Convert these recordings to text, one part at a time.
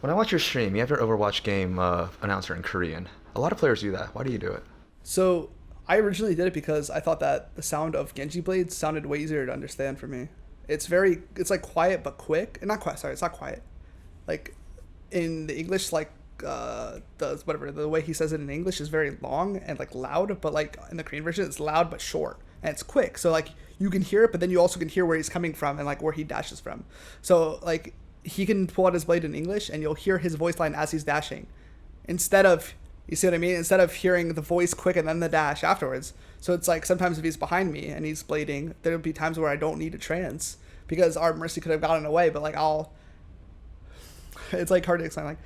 When I watch your stream, you have your Overwatch game announcer in Korean. A lot of players do that. Why do you do it? So I originally did it because I thought that the sound of Genji blades sounded way easier to understand for me. It's like quiet but quick. Not quiet. Sorry, it's not quiet. Like in the English, like the way he says it in English is very long and like loud, but like in the Korean version, it's loud but short and it's quick. So like you can hear it, but then you also can hear where he's coming from and like where he dashes from. So like he can pull out his blade in English and you'll hear his voice line as he's dashing, instead of, you see what I mean? Instead of hearing the voice quick and then the dash afterwards. So it's like sometimes if he's behind me and he's blading, there'll be times where I don't need a trance because our Mercy could have gotten away, but like it's like hard to explain. Like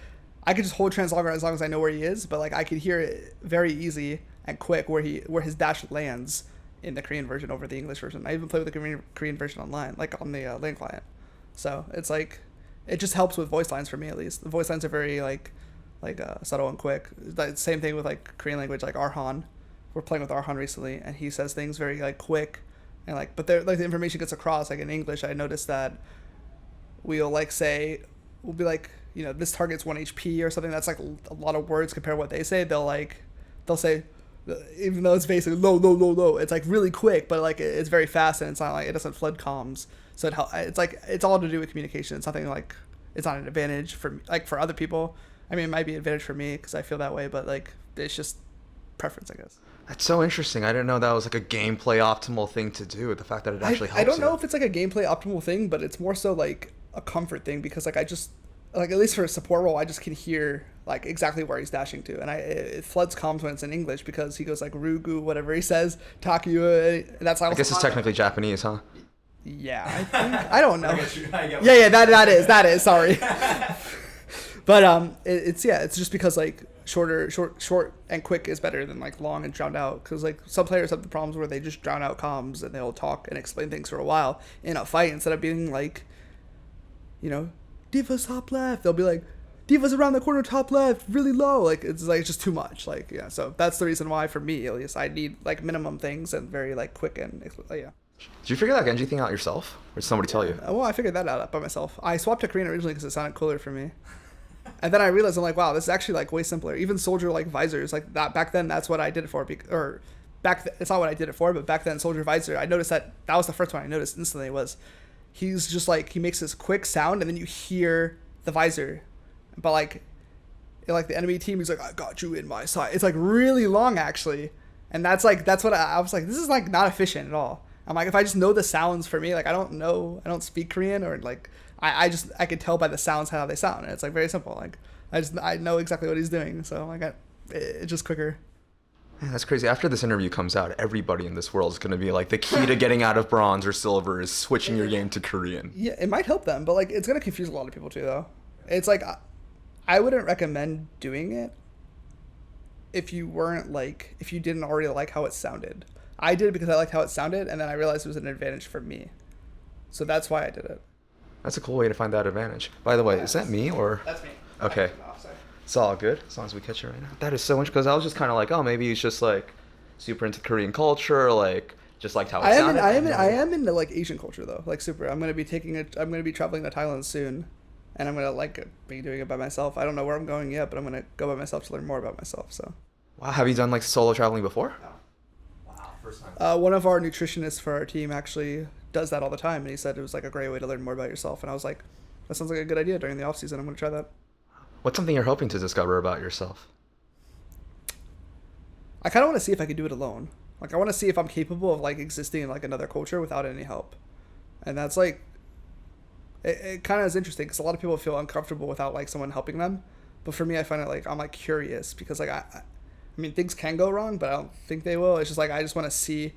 I could just hold trance longer as long as I know where he is, but like I could hear it very easy and quick where his dash lands in the Korean version over the English version. I even play with the Korean version online, like on the LAN client. So it's like, it just helps with voice lines for me at least. The voice lines are very like subtle and quick. Like, same thing with like Korean language, like Arhan. We're playing with Arhan recently, and he says things very like quick, and like, but like the information gets across. Like in English, I noticed that we'll be like, you know, this target's 1 HP or something. That's like a lot of words compared to what they say. They'll say, even though it's basically low, it's like really quick, but like it's very fast and it's not like, it doesn't flood comms. So it's like, it's all to do with communication. It's nothing like, it's not an advantage for like for other people. I mean, it might be an advantage for me because I feel that way, but like it's just preference, I guess. That's so interesting. I didn't know that was like a gameplay optimal thing to do. The fact that it actually helps. I don't know if it's like a gameplay optimal thing, but it's more so like a comfort thing because like I just, like at least for a support role, I just can hear like exactly where he's dashing to, and it floods comms when it's in English because he goes like Rugu, whatever he says, Takuya, and that's how. I guess it's technically Japanese, huh? Yeah, I think. I don't know. Yeah, that is. Sorry. But it's just because like short and quick is better than like long and drowned out, because like some players have the problems where they just drown out comms and they'll talk and explain things for a while in a fight instead of being like, you know, Diva's top left. They'll be like, Diva's around the corner top left, really low. Like it's just too much. Like yeah, so that's the reason why for me at least I need like minimum things and very like quick and yeah. Did you figure that Genji thing out yourself, or did somebody tell you? Well, I figured that out by myself. I swapped to Korean originally because it sounded cooler for me. And then I realized, I'm like, wow, this is actually like way simpler. Even soldier like visors, like that back then, that's what I did it for. It's not what I did it for, but back then soldier visor, I noticed that was the first one I noticed instantly was he's just like, he makes this quick sound and then you hear the visor, but like the enemy team, he's like, I got you in my sight. It's like really long actually. And that's what I was like, this is like not efficient at all. I'm like, if I just know the sounds for me, like I don't speak Korean, or like I could tell by the sounds how they sound, and it's like very simple. Like I know exactly what he's doing, so like it's just quicker. Man, that's crazy. After this interview comes out, everybody in this world is going to be like, the key to getting out of bronze or silver is switching your game to Korean. Yeah, it might help them, but like it's gonna confuse a lot of people too, though. It's like I wouldn't recommend doing it if you didn't already like how it sounded. I did it because I liked how it sounded, and then I realized it was an advantage for me. So that's why I did it. That's a cool way to find that advantage. By the way, is that me or? That's me. Okay. It's all good as long as we catch it right now. That is so much, because I was just kind of like, oh, maybe he's just like super into Korean culture, like just liked how it sounded. I am into like Asian culture though, like super. I'm gonna be traveling to Thailand soon, and I'm gonna like be doing it by myself. I don't know where I'm going yet, but I'm gonna go by myself to learn more about myself. So. Wow, have you done like solo traveling before? No. First time. One of our nutritionists for our team actually does that all the time, and he said it was like a great way to learn more about yourself, and I was like, that sounds like a good idea during the off season. I'm going to try that. What's something you're hoping to discover about yourself? I kind of want to see if I can do it alone. Like I want to see if I'm capable of like existing in like another culture without any help, and that's like it kind of is interesting because a lot of people feel uncomfortable without like someone helping them, but for me I find it like I'm like curious because like I mean, things can go wrong, but I don't think they will. It's just like I just want to see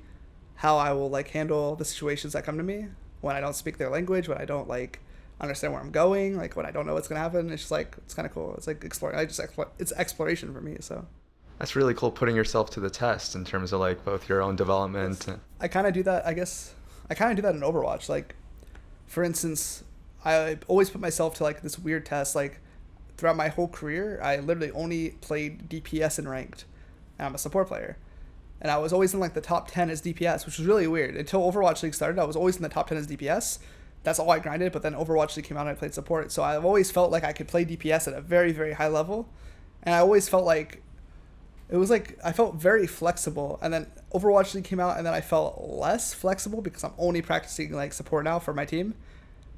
how I will like handle the situations that come to me when I don't speak their language, when I don't like understand where I'm going, like when I don't know what's gonna happen. It's just like it's kind of cool. It's like exploring. It's exploration for me. So that's really cool, putting yourself to the test in terms of like both your own development. I kind of do that. I guess I kind of do that in Overwatch. Like, for instance, I always put myself to like this weird test. Like throughout my whole career, I literally only played DPS in ranked. And I'm a support player, and I was always in like the top 10 as DPS, which was really weird until Overwatch League started. I was always in the top 10 as DPS, that's all I grinded. But then Overwatch League came out and I played support. So I've always felt like I could play DPS at a very, very high level. And I always felt like it was like I felt very flexible. And then Overwatch League came out and then I felt less flexible because I'm only practicing like support now for my team.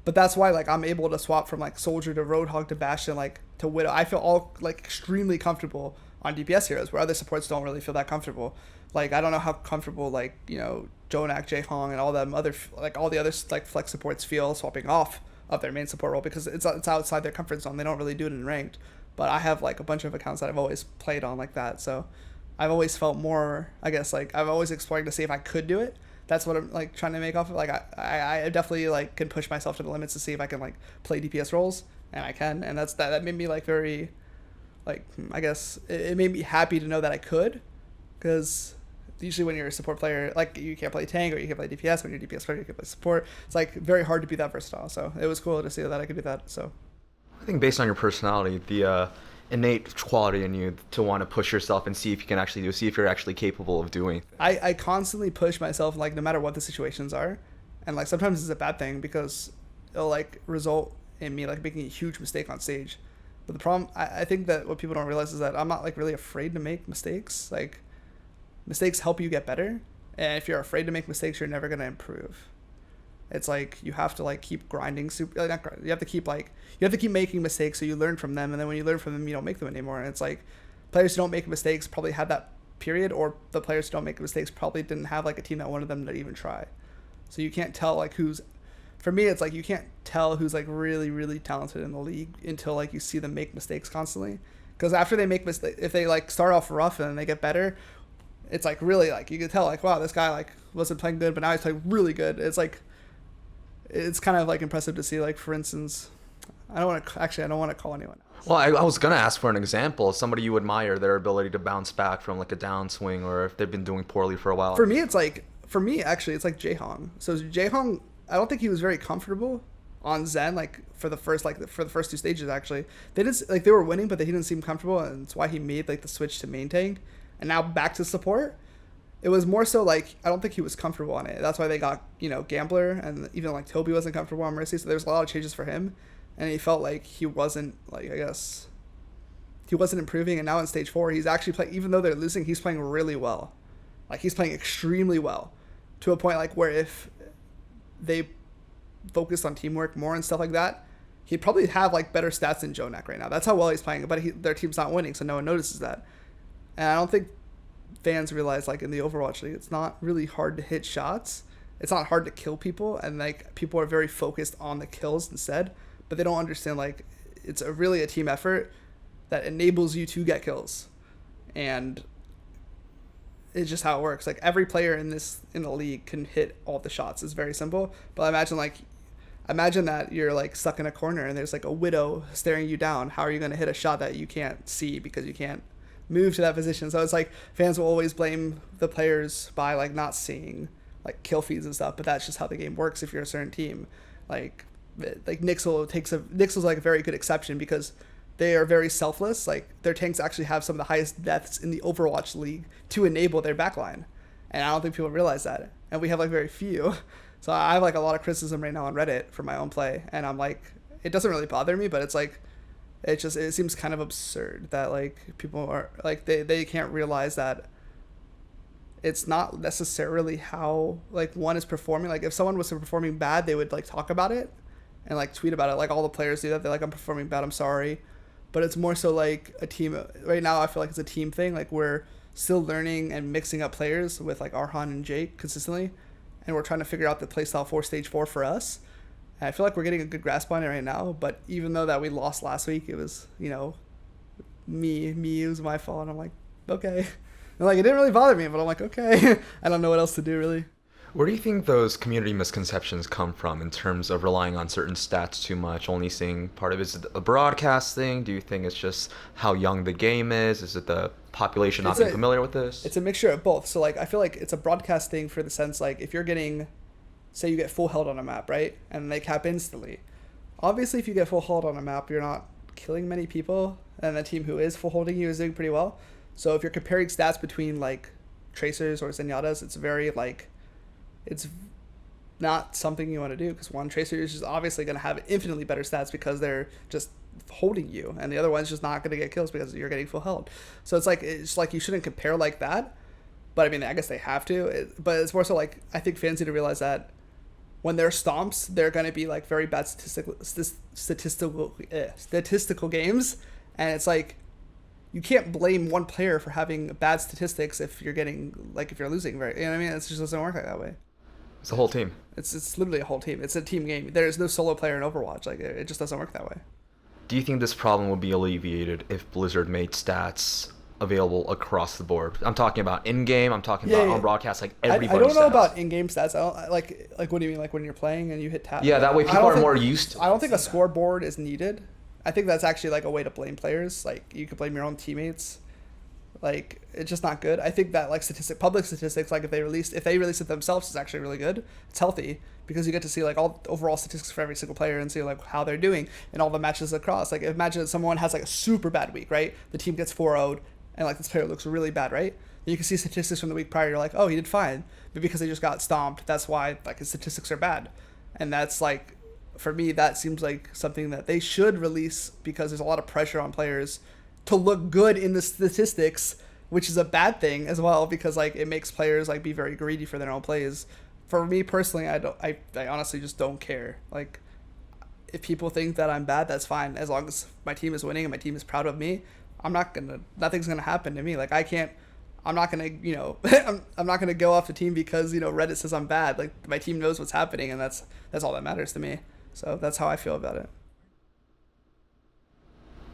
But that's why like I'm able to swap from like Soldier to Roadhog to Bastion like to Widow. I feel all like extremely comfortable on DPS heroes where other supports don't really feel that comfortable. Like I don't know how comfortable like, you know, Jonak, Ryujehong, and all them other like all the other like flex supports feel swapping off of their main support role because it's outside their comfort zone. They don't really do it in ranked. But I have like a bunch of accounts that I've always played on like that. So I've always felt more, I guess, like I've always exploring to see if I could do it. That's what I'm like trying to make off of. Like I definitely like can push myself to the limits to see if I can like play DPS roles, and I can, and that made me like very, like I guess it made me happy to know that I could, because usually when you're a support player, like you can't play tank or you can't play DPS. When you're a DPS player, you can play support. It's like very hard to be that versatile. So it was cool to see that I could do that. So I think based on your personality, the innate quality in you to want to push yourself and see if you can actually do, see if you're actually capable of doing. I constantly push myself, like no matter what the situations are, and like sometimes it's a bad thing because it'll like result in me like making a huge mistake on stage. But the problem, I think that what people don't realize is that I'm not like really afraid to make mistakes. Like mistakes help you get better, and if you're afraid to make mistakes, you're never gonna improve. It's like you have to like keep grinding. You have to keep making mistakes so you learn from them, and then when you learn from them, you don't make them anymore. And it's like players who don't make mistakes probably had that period, or the players who don't make mistakes probably didn't have like a team that wanted them to even try. So you can't tell like who's. For me, it's like you can't tell who's like really really talented in the league until like you see them make mistakes constantly. Because after they make mistakes, if they like start off rough and then they get better, it's like really like you can tell like wow, this guy like wasn't playing good, but now he's playing really good. It's kind of like impressive to see, like for instance, I don't want to call anyone else. Well, I was gonna ask for an example, somebody you admire their ability to bounce back from like a downswing, or if they've been doing poorly for a while. For me, it's like Ryujehong. So Ryujehong, I don't think he was very comfortable on Zen like for the first two stages. Actually, they were winning, but he didn't seem comfortable, and that's why he made like the switch to main tank, and now back to support. It was more so like I don't think he was comfortable on it. That's why they got, you know, Gambler, and even like Toby wasn't comfortable on Mercy. So there's a lot of changes for him, and he felt like he wasn't like I guess he wasn't improving. And now in stage 4, he's actually playing. Even though they're losing, he's playing really well. Like he's playing extremely well, to a point like where if they focused on teamwork more and stuff like that, he'd probably have like better stats than Jonak right now. That's how well he's playing. But their team's not winning, so no one notices that. And I don't think fans realize like in the Overwatch League, it's not really hard to hit shots. It's not hard to kill people, and like people are very focused on the kills instead, but they don't understand like it's really a team effort that enables you to get kills, and it's just how it works. Like every player in the league can hit all the shots. It's very simple, but imagine that you're like stuck in a corner and there's like a Widow staring you down. How are you going to hit a shot that you can't see because you can't move to that position? So it's like fans will always blame the players by like not seeing like kill feeds and stuff, but that's just how the game works if you're a certain team. Like Nixel's like a very good exception because they are very selfless. Like their tanks actually have some of the highest deaths in the Overwatch League to enable their backline, and I don't think people realize that, and we have like very few. So I have like a lot of criticism right now on Reddit for my own play, and I'm like, it doesn't really bother me, but it's like it seems kind of absurd that like people are like they can't realize that it's not necessarily how like one is performing. Like if someone was performing bad, they would like talk about it and like tweet about it. Like all the players do that. They're like, I'm performing bad, I'm sorry. But it's more so like a team right now. I feel like it's a team thing. Like we're still learning and mixing up players with like Arhan and Jake consistently, and we're trying to figure out the playstyle for stage 4 for us. And I feel like we're getting a good grasp on it right now. But even though that we lost last week, it was, you know, it was my fault. And I'm like, okay. And like, it didn't really bother me, but I'm like, okay. I don't know what else to do, really. Where do you think those community misconceptions come from in terms of relying on certain stats too much, only seeing part of it? Is it a broadcast thing? Do you think it's just how young the game is? Is it the population not being familiar with this? It's a mixture of both. So like, I feel like it's a broadcast thing for the sense like if you're getting, say you get full held on a map, right? And they cap instantly. Obviously, if you get full hold on a map, you're not killing many people, and the team who is full holding you is doing pretty well. So if you're comparing stats between like Tracers or Zenyatta's, it's very like, it's not something you want to do, because one, Tracer is just obviously going to have infinitely better stats because they're just holding you, and the other one's just not going to get kills because you're getting full held. So it's like you shouldn't compare like that. But I mean, I guess they have to. But it's more so like, I think fans need to realize that when they're stomps, they're going to be like very bad statistical games, and it's like you can't blame one player for having bad statistics if you're getting like if you're losing, right? You know what I mean? It just doesn't work like that way. It's a whole team. It's literally a whole team. It's a team game. There's no solo player in Overwatch. Like it just doesn't work that way. Do you think this problem will be alleviated if Blizzard made stats available across the board? I'm talking about in-game. I'm talking about on broadcast, like everybody's I don't know stats. about in-game stats. I don't like. What do you mean? Like when you're playing and you hit tab? Yeah, that way people are more used to. I don't think a scoreboard is needed. I think that's actually like a way to blame players. Like you could blame your own teammates. Like it's just not good. I think that like public statistics, like if they release it themselves, is actually really good. It's healthy because you get to see like all overall statistics for every single player and see like how they're doing in all the matches across. Like imagine someone has like a super bad week, right? The team gets 4-0'd and like this player looks really bad, right? And you can see statistics from the week prior. You're like, oh, he did fine, but because they just got stomped, that's why like his statistics are bad. And that's like, for me, that seems like something that they should release because there's a lot of pressure on players to look good in the statistics, which is a bad thing as well because like it makes players like be very greedy for their own plays. For me personally, I honestly just don't care. Like if people think that I'm bad, that's fine. As long as my team is winning and my team is proud of me, nothing's gonna happen to me. Like I'm not gonna I'm not gonna go off the team because Reddit says I'm bad. Like my team knows what's happening, and that's all that matters to me. So that's how I feel about it.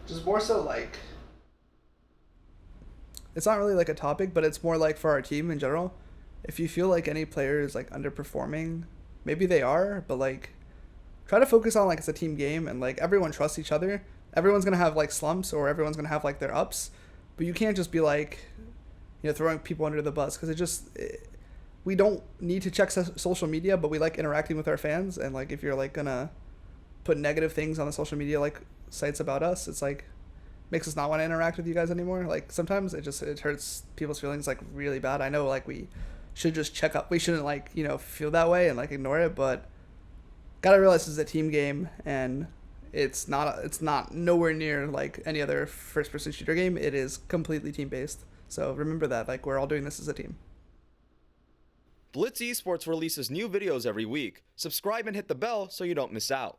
Just more so like, it's not really like a topic, but it's more like for our team in general. If you feel like any player is like underperforming, maybe they are, but like try to focus on like it's a team game and like everyone trusts each other. Everyone's gonna have like slumps or everyone's gonna have like their ups, but you can't just be like throwing people under the bus because we don't need to check social media, but we like interacting with our fans. And like if you're like gonna put negative things on the social media like sites about us, it's like makes us not want to interact with you guys anymore. Like sometimes it hurts people's feelings like really bad. I know like we should just check up. We shouldn't like feel that way and like ignore it, but gotta realize it's a team game and it's not nowhere near like any other first person shooter game. It is completely team based. So remember that like we're all doing this as a team. Blitz Esports releases new videos every week. Subscribe and hit the bell so you don't miss out.